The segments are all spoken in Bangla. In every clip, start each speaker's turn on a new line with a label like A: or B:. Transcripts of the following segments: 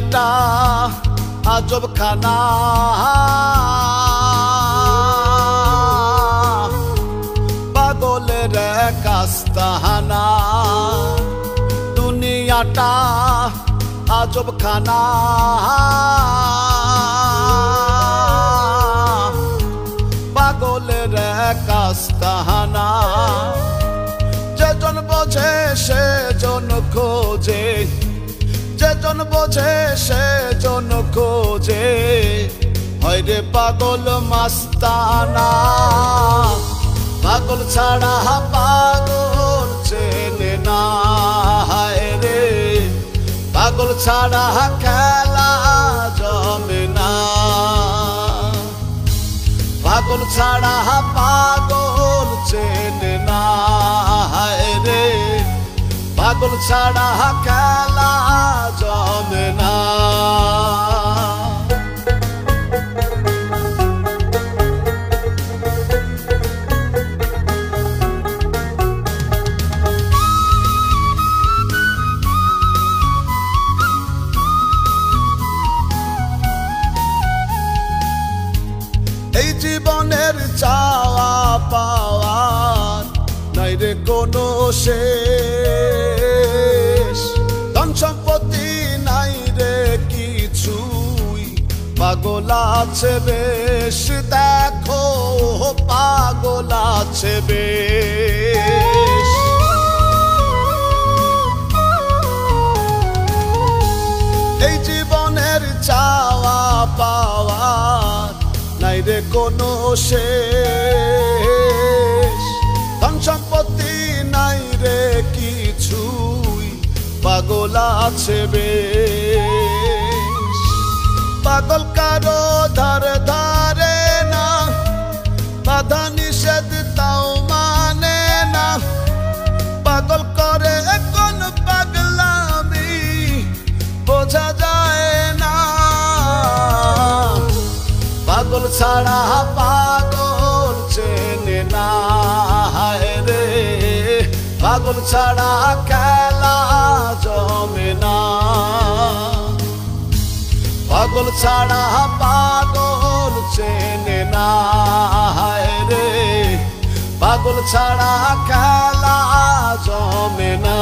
A: দুনিয়াটা আজব খানা পাগলের কাস্তাহানা দুনিয়াটা আজব খানা পাগলের কাস্তাহানা যেজন বোঝে সেজন খোঁজে যেজন বোঝে সেজন খোঁজে হয় রে পাগল মাস্তানা পাগল ছাড়া পাগল চেনে না হায় রে পাগল ছাড়া খেলা জমে না পাগল ছাড়া পাগল চেনে না হায় রে পাগল ছাড়া খেলা জমে না এই জীবনের চাওয়া পাওয়ার নাই রে কোনো শেষ ধন সম্পত্তি নাই রে কিছুই পাগল আছে বেশ দেখো পাগল আছে বেশ এই জীবনের চাওয়া পাওয়ার নাই রে কোনো শেষ ধন সম্পত্তি নাই রে কিছুই পাগল আছে বেশ পাগল কারো ধারে ধারে না বাধা নিষেধ তাও মানে না পাগল করে কোন পাগলামি বোঝা যায় না পাগল ছাড়া পাগল চেনে না হায় রে পাগল ছাড়া খেলা জমে না পাগল ছাড়া পাগল চেনে না হায় রে পাগল ছাড়া খেলা জমে না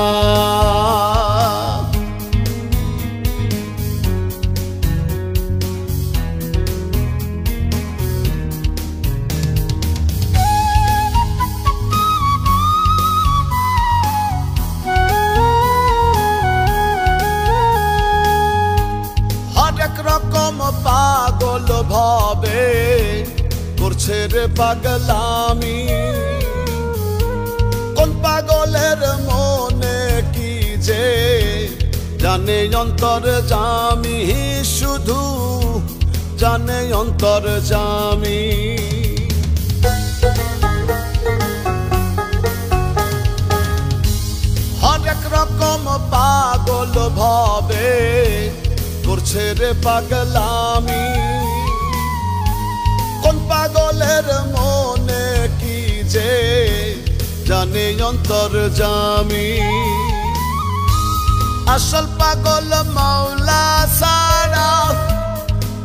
A: রকম পাগল ভাবে করছে রে পাগলামি কোন পাগলের মনে কি যে জানে অন্তর জামি শুধু জানে অন্তর জামি হরেক রকম পাগল ভাবে করছে রে পাগলামি কোন পাগলের মনে কি যে জানে অন্তর জামি আসল পাগল মাওলা সারা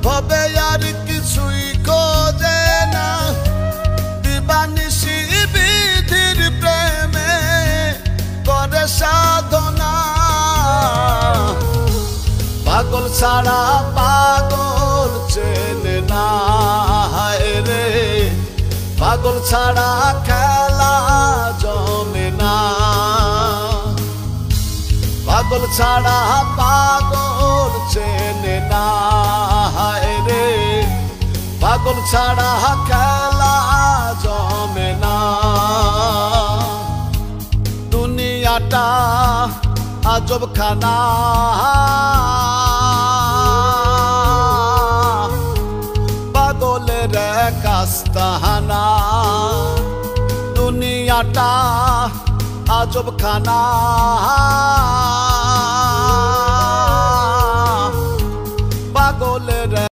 A: ভবে আর কিছুই খোঁজে না দিবানিশি বিধির প্রেমে করে সাধনা পাগল ছাড়া পাগল চেনে না হায় রে পাগল ছাড়া খেলা জমে না পাগল ছাড়া পাগল চেনে না হায় রে পাগল ছাড়া খেলা জমে না দুনিয়াটা আজব খানা পাগলের কাস্তাহানা দুনিয়াটা আজব খানা পাগলের